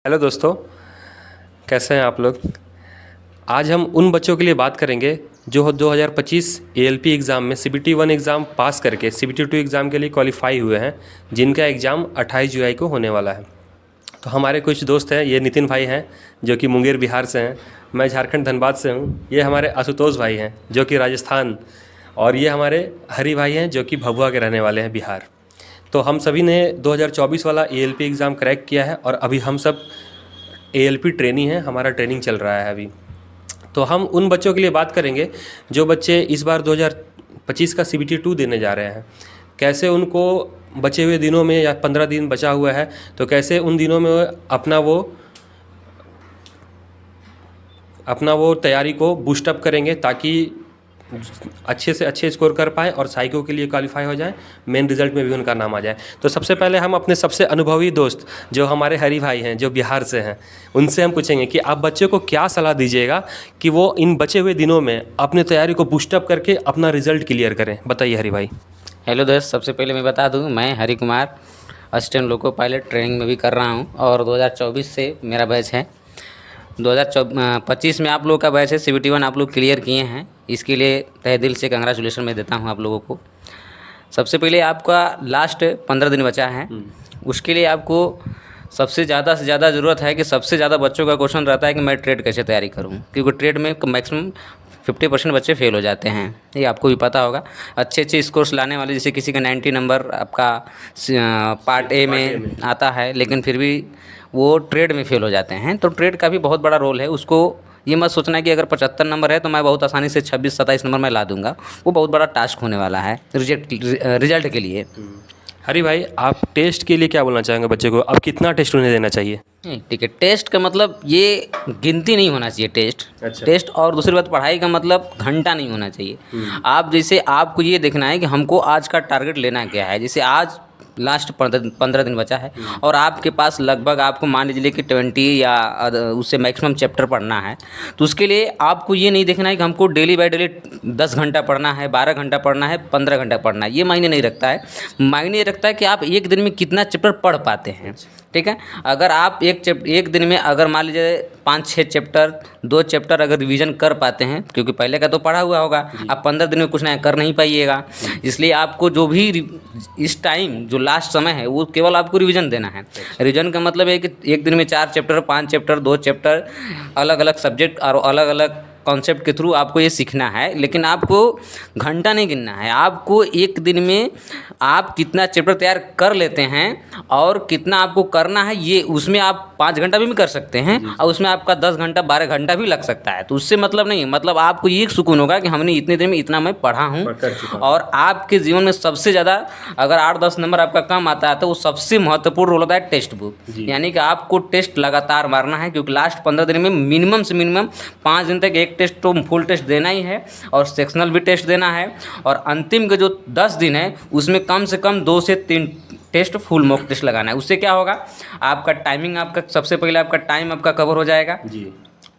Hello दोस्तों, कैसे हैं आप लोग। आज हम उन बच्चों के लिए बात करेंगे जो 2025 एएलपी एग्ज़ाम में सीबीटी 1 एग्ज़ाम पास करके सीबीटी 2 एग्ज़ाम के लिए क्वालिफाई हुए हैं, जिनका एग्ज़ाम 28 जुलाई को होने वाला है। तो हमारे कुछ दोस्त हैं, ये नितिन भाई हैं जो कि मुंगेर बिहार से हैं, मैं झारखंड धनबाद से हूँ, ये हमारे आशुतोष भाई हैं जो कि राजस्थान, और ये हमारे हरी भाई हैं जो कि भभुआ के रहने वाले हैं, बिहार। तो हम सभी ने 2024 वाला एएलपी एग्ज़ाम क्रैक किया है और अभी हम सब एएलपी ट्रेनी हैं, हमारा ट्रेनिंग चल रहा है अभी। तो हम उन बच्चों के लिए बात करेंगे जो बच्चे इस बार 2025 का सीबीटी 2 देने जा रहे हैं। कैसे उनको बचे हुए दिनों में, या 15 दिन बचा हुआ है, तो कैसे उन दिनों में अपना वो तैयारी को बूस्टअप करेंगे ताकि अच्छे से अच्छे स्कोर कर पाए और साइको के लिए क्वालिफाई हो जाए, मेन रिजल्ट में भी उनका नाम आ जाए। तो सबसे पहले हम अपने सबसे अनुभवी दोस्त जो हमारे हरी भाई हैं, जो बिहार से हैं, उनसे हम पूछेंगे कि आप बच्चे को क्या सलाह दीजिएगा कि वो इन बचे हुए दिनों में अपनी तैयारी को बूस्टअप करके अपना रिजल्ट क्लियर करें। बताइए हरी भाई। हेलो दोस्त, सबसे पहले मैं बता दूं, मैं Hari Kumar assistant loco pilot training में भी कर रहा हूं और 2024 से मेरा बैच है। 2025 में आप लोगों का बैच है, सीबीटी 1 आप लोग क्लियर किए हैं, इसके लिए तहे दिल से कंग्रेचुलेशन मैं देता हूं आप लोगों को। सबसे पहले आपका लास्ट 15 दिन बचा है, उसके लिए आपको सबसे ज़्यादा से ज़्यादा ज़रूरत है कि सबसे ज़्यादा बच्चों का क्वेश्चन रहता है कि मैं ट्रेड कैसे तैयारी करूं, क्योंकि ट्रेड में मैक्सिमम 50% बच्चे फेल हो जाते हैं, ये आपको भी पता होगा। अच्छे अच्छे स्कोर्स लाने वाले, जैसे किसी का 90 नंबर आपका पार्ट ए में आता है, लेकिन फिर भी वो ट्रेड में फेल हो जाते हैं। तो ट्रेड का भी बहुत बड़ा रोल है। उसको ये मत सोचना कि अगर 75 नंबर है तो मैं बहुत आसानी से 26-27 नंबर में ला दूंगा, वो बहुत बड़ा टास्क होने वाला है रिजल्ट के लिए। हरी भाई, आप टेस्ट के लिए क्या बोलना चाहेंगे बच्चे को, अब कितना टेस्ट उन्हें देना चाहिए? ठीक है, टेस्ट का मतलब ये गिनती नहीं होना चाहिए टेस्ट। अच्छा। टेस्ट और दूसरी बात, पढ़ाई का मतलब घंटा नहीं होना चाहिए। आप जैसे आपको ये देखना है कि हमको आज का टारगेट लेना क्या है। जैसे आज लास्ट 15 दिन बचा है और आपके पास लगभग, आपको मान लीजिए कि 20 या उससे मैक्सिमम चैप्टर पढ़ना है, तो उसके लिए आपको ये नहीं देखना है कि हमको डेली बाय डेली 10 घंटा पढ़ना है, 12 घंटा पढ़ना है, 15 घंटा पढ़ना है, ये मायने नहीं रखता है। मायने रखता है कि आप एक दिन में कितना चैप्टर पढ़ पाते हैं। ठीक है, अगर आप एक दिन में अगर मान लीजिए 5-6 चैप्टर, 2 चैप्टर अगर रिवीजन कर पाते हैं, क्योंकि पहले का तो पढ़ा हुआ होगा, आप 15 दिन में कुछ नया कर नहीं पाइएगा। इसलिए आपको जो भी इस टाइम जो लास्ट समय है वो केवल आपको रिवीजन देना है। रिवीजन का मतलब है कि एक दिन में 4 चैप्टर, 5 चैप्टर, 2 चैप्टर, अलग अलग सब्जेक्ट और अलग अलग कॉन्सेप्ट के थ्रू आपको ये सीखना है। लेकिन आपको घंटा नहीं गिनना है, आपको एक दिन में आप कितना चैप्टर तैयार कर लेते हैं और कितना आपको करना है, ये उसमें आप 5 घंटा भी कर सकते हैं और उसमें आपका 10 घंटा 12 घंटा भी लग सकता है। तो उससे मतलब नहीं, मतलब आपको ये सुकून होगा कि हमने इतने दिन में इतना मैं पढ़ा हूँ। और आपके जीवन में सबसे ज़्यादा अगर 8-10 नंबर आपका कम आता है तो वो सबसे महत्वपूर्ण रोल होता है टेक्स्ट बुक, यानी कि आपको टेस्ट लगातार मारना है, क्योंकि लास्ट 15 दिन में मिनिमम से मिनिमम 5 दिन तक एक टेस्ट तो फुल टेस्ट देना ही है और सेक्शनल भी टेस्ट देना है। और अंतिम के जो 10 दिन है उसमें कम से कम 2 से 3 टेस्ट फुल मॉक टेस्ट लगाना है। उससे क्या होगा, आपका टाइमिंग, आपका सबसे पहले आपका टाइम आपका कवर हो जाएगा जी।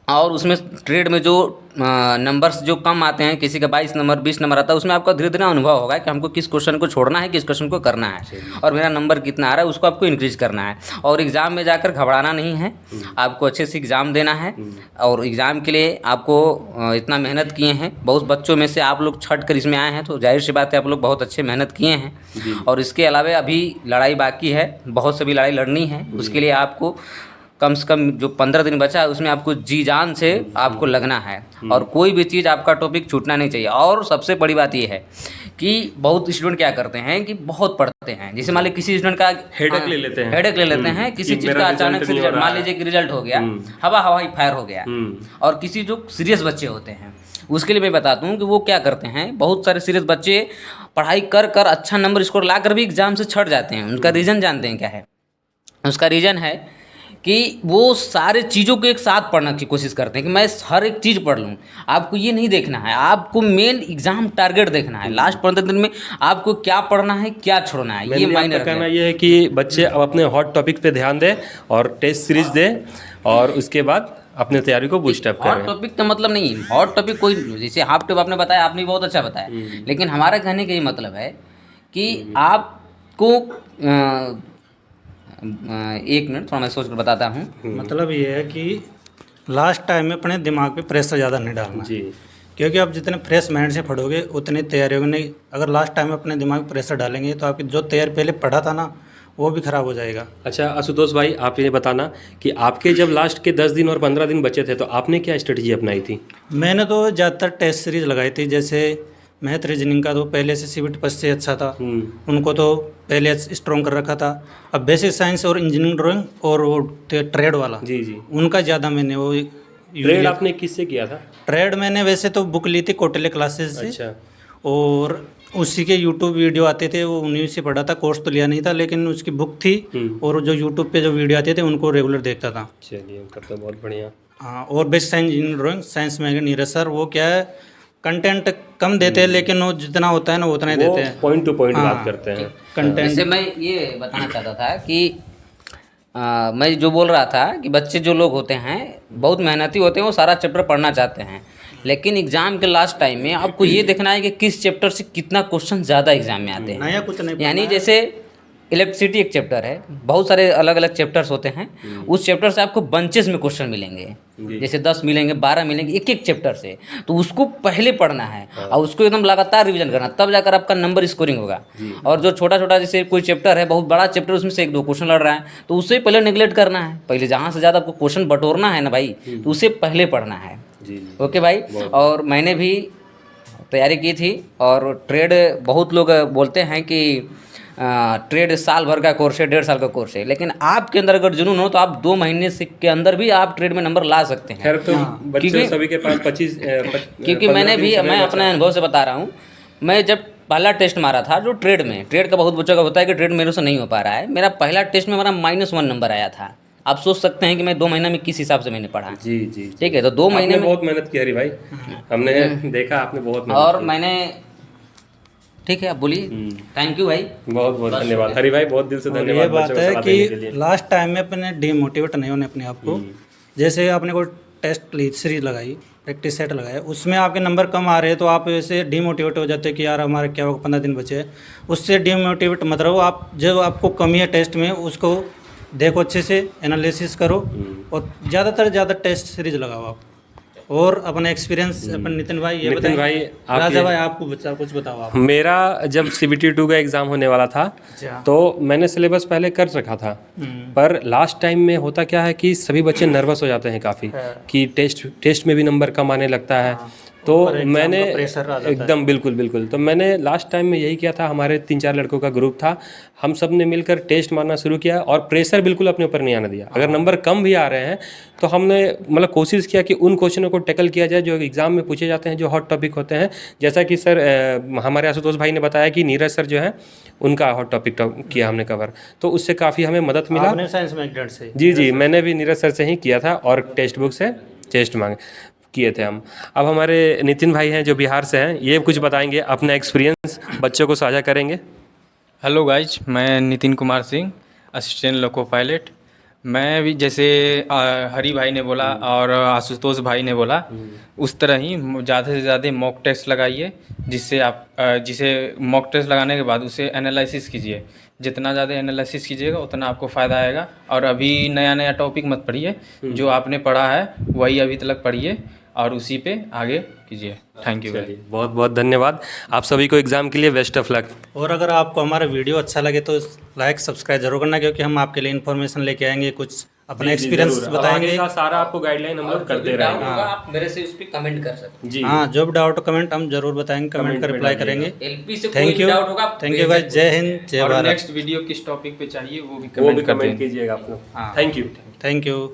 और उसमें ट्रेड में जो नंबर्स जो कम आते हैं, किसी का 22 नंबर 20 नंबर आता है, उसमें आपका धीरे धीरे अनुभव होगा कि हमको किस क्वेश्चन को छोड़ना है, किस क्वेश्चन को करना है और मेरा नंबर कितना आ रहा है, उसको आपको इंक्रीज करना है। और एग्ज़ाम में जाकर घबराना नहीं है, आपको अच्छे से एग्ज़ाम देना है। और एग्ज़ाम के लिए आपको इतना मेहनत किए हैं, बहुत बच्चों में से आप लोग छट कर इसमें आए हैं, तो जाहिर सी बात है आप लोग बहुत अच्छे मेहनत किए हैं। और इसके अलावा अभी लड़ाई बाकी है, बहुत सी भी लड़ाई लड़नी है। उसके लिए आपको कम से कम जो 15 दिन बचा है उसमें आपको जी जान से आपको लगना है और कोई भी चीज़ आपका टॉपिक छूटना नहीं चाहिए। और सबसे बड़ी बात ये है कि बहुत स्टूडेंट क्या करते हैं कि बहुत पढ़ते हैं, जैसे मान लीजिए किसी स्टूडेंट का हेडेक ले लेते हैं किसी चीज़ का अचानक से रिजल्ट, मान लीजिए कि रिजल्ट हो गया, हवाई फायर हो गया। और किसी जो सीरियस बच्चे होते हैं उसके लिए मैं बताता हूँ कि वो क्या करते हैं, बहुत सारे सीरियस बच्चे पढ़ाई कर कर अच्छा नंबर स्कोर ला कर भी एग्जाम से छट जाते हैं। उनका रीज़न जानते हैं क्या है? उसका रीज़न है कि वो सारे चीज़ों को एक साथ पढ़ने की कोशिश करते हैं कि मैं हर एक चीज़ पढ़ लूँ। आपको ये नहीं देखना है, आपको मेन एग्जाम टारगेट देखना है। लास्ट 15 दिन में आपको क्या पढ़ना है, क्या छोड़ना है, ये मायने रखता है। कहना ये है कि बच्चे अब अपने हॉट टॉपिक पे ध्यान दें और टेस्ट सीरीज दें और उसके बाद अपने तैयारी को बूस्टअप करें। हॉट टॉपिक का मतलब नहीं, हॉट टॉपिक कोई, जैसे हाफ टॉप आपने बताया, आपने बहुत अच्छा बताया, लेकिन हमारा कहने का ये मतलब है कि आपको एक मिनट थोड़ा मैं सोच कर बताता हूँ। मतलब ये है कि लास्ट टाइम में अपने दिमाग पे प्रेशर ज़्यादा नहीं डालना, जी क्योंकि आप जितने फ्रेश माइंड से पढ़ोगे उतनी तैयारी होगी नहीं। अगर लास्ट टाइम में अपने दिमाग पे प्रेशर डालेंगे तो आपकी जो तैयारी पहले पढ़ा था ना वो भी खराब हो जाएगा। अच्छा आशुतोष भाई, आप ये बताना कि आपके जब लास्ट के 10 दिन और 15 दिन बचे थे तो आपने क्या स्ट्रेटजी अपनाई थी? मैंने तो ज़्यादातर टेस्ट सीरीज लगाई थी, जैसे मैथ रीजनिंग का तो पहले से सीबीटी फर्स्ट से अच्छा था, उनको तो पहले स्ट्रॉन्ग कर रखा था। अब बेसिक साइंस और इंजीनियरिंग ड्राइंग और वो ट्रेड वाला, जी जी। उनका ज़्यादा मैंने वो ट्रेड आपने किससे किया था? ट्रेड मैंने वैसे तो बुक ली थी कोटले क्लासेस से, अच्छा और उसी के यूट्यूब वीडियो आते थे, वो उन्हीं से पढ़ा था, कोर्स तो लिया नहीं था, लेकिन उसकी बुक थी और जो यूट्यूब पे जो वीडियो आते थे उनको रेगुलर देखता था। चलिए तब तो बहुत बढ़िया। हाँ, और best science engineering drawing science में नीरज सर, वो क्या है कंटेंट कम देते हैं लेकिन वो जितना होता है ना वो उतना ही देते हैं, पॉइंट टू पॉइंट बात करते हैं। कंटेंट। जैसे मैं ये बताना चाहता था कि मैं जो बोल रहा था कि बच्चे जो लोग होते हैं बहुत मेहनती होते हैं, वो सारा चैप्टर पढ़ना चाहते हैं, लेकिन एग्जाम के लास्ट टाइम में आपको ये देखना है कि किस चैप्टर से कितना क्वेश्चन ज़्यादा एग्जाम में आते हैं। नया कुछ नहीं, यानी जैसे इलेक्ट्रिसिटी एक चैप्टर है, बहुत सारे अलग अलग चैप्टर्स होते हैं, उस चैप्टर से आपको बंचेस में क्वेश्चन मिलेंगे, जैसे 10 मिलेंगे, 12 मिलेंगे, एक एक चैप्टर से, तो उसको पहले पढ़ना है और उसको एकदम लगातार रिवीजन करना, तब जाकर आपका नंबर स्कोरिंग होगा। और जो छोटा छोटा जैसे कोई चैप्टर है, बहुत बड़ा चैप्टर, उसमें से 1-2 क्वेश्चन लड़ रहा है, तो उससे पहले निगलेक्ट करना है, पहले जहाँ से ज़्यादा आपको क्वेश्चन बटोरना है ना भाई, तो उससे पहले पढ़ना है। ओके भाई। और मैंने भी तैयारी की थी, और ट्रेड बहुत लोग बोलते हैं कि ट्रेड साल भर का कोर्स है, 1.5 साल का कोर्स है, लेकिन आपके अंदर अगर जुनून हो तो आप 2 महीने के अंदर भी आप ट्रेड में नंबर ला सकते हैं। खैर तो बच्चे सभी के पास 25 क्योंकि मैंने भी, मैं अपने अनुभव से बता रहा हूँ, मैं जब पहला टेस्ट मारा था जो ट्रेड में, ट्रेड का बहुत बच्चों का होता है कि ट्रेड मेरे से नहीं हो पा रहा है, मेरा पहला टेस्ट में मेरा -1 नंबर आया था। आप सोच सकते हैं कि मैं 2 महीने में किस हिसाब से मैंने पढ़ा। जी जी ठीक है, तो 2 महीने में बहुत मेहनत की हरी भाई, हमने देखा आपने बहुत मेहनत और की। मैंने, ठीक है आप बोलिए। थैंक यू भाई, बहुत बहुत धन्यवाद हरी भाई, बहुत दिल से और धन्यवाद। ये बात बच्चों को है सलाह देने के कि लिए। लास्ट टाइम में अपने डीमोटिवेट नहीं होने अपने आप को, जैसे आपने कोई टेस्ट ली, सीरीज लगाई, प्रैक्टिस सेट लगाया, उसमें आपके नंबर कम आ रहे हैं तो आप ऐसे डीमोटिवेट हो जाते हैं कि यार हमारे क्या होगा, 15 दिन बचे हैं। उससे डीमोटिवेट मत रहो, आप जो आपको कमी है टेस्ट में उसको देखो, अच्छे से एनालिसिस करो और ज़्यादातर ज़्यादा टेस्ट सीरीज लगाओ आप। और अपना एक्सपीरियंस अपन नितिन भाई ये नितिन भाई, राजा भाई आपको कुछ बताओ आप। मेरा जब CBT 2 का एग्ज़ाम होने वाला था तो मैंने सिलेबस पहले कर रखा था, पर लास्ट टाइम में होता क्या है कि सभी बच्चे नर्वस हो जाते हैं काफ़ी, कि टेस्ट में भी नंबर कम आने लगता है। तो मैंने एकदम बिल्कुल तो मैंने लास्ट टाइम में यही किया था, हमारे 3-4 लड़कों का ग्रुप था, हम सब ने मिलकर टेस्ट मारना शुरू किया और प्रेशर बिल्कुल अपने ऊपर नहीं आने दिया। अगर नंबर कम भी आ रहे हैं तो हमने मतलब कोशिश किया कि उन क्वेश्चनों को टैकल किया जाए जो एग्जाम में पूछे जाते हैं, जो हॉट टॉपिक होते हैं। जैसा कि सर हमारे आशुतोष भाई ने बताया कि नीरज सर जो है उनका हॉट टॉपिक किया हमने कवर, तो उससे काफ़ी हमें मदद मिला। आपने साइंस मैगजीन से? जी, मैंने भी नीरज सर से ही किया था और टेक्स्ट बुक से टेस्ट मांगे किए थे हम। अब हमारे नितिन भाई हैं जो बिहार से हैं, ये कुछ बताएंगे, अपना एक्सपीरियंस बच्चों को साझा करेंगे। हेलो गाइज, मैं Nitin Kumar Singh, assistant loco pilot. मैं भी जैसे हरी भाई ने बोला और आशुतोष भाई ने बोला उस तरह ही ज़्यादा से ज़्यादा मॉक टेस्ट लगाइए, जिससे आप जिसे मॉक टेस्ट लगाने के बाद उसे एनालिसिस कीजिए। जितना ज़्यादा एनालिसिस कीजिएगा उतना आपको फ़ायदा आएगा। और अभी नया टॉपिक मत पढ़िए, जो आपने पढ़ा है वही अभी तक पढ़िए और उसी पे आगे कीजिए। Thank you. बहुत बहुत धन्यवाद आप सभी को एग्ज़ाम के लिए, बेस्ट ऑफ लक। और अगर आपको हमारा वीडियो अच्छा लगे तो लाइक सब्सक्राइब जरूर करना, क्योंकि हम आपके लिए इन्फॉर्मेशन लेके आएंगे, कुछ अपना एक्सपीरियंस बताएंगे, सारा आपको गाइडलाइन हम लोग करते रहेंगे। आप मेरे से उस पर कमेंट कर सकते हैं जी हाँ, जो भी डाउट कमेंट हम जरूर बताएंगे, कमेंट कर रिप्लाई करेंगे। एलपी से थैंक कोई यू, डाउट होगा थैंक यू भाई, जय हिंद, जय और भारत। नेक्स्ट वीडियो किस टॉपिक पे चाहिए वो भी कमेंट कमेंट कीजिएगा आप लोग। Thank you. Thank you.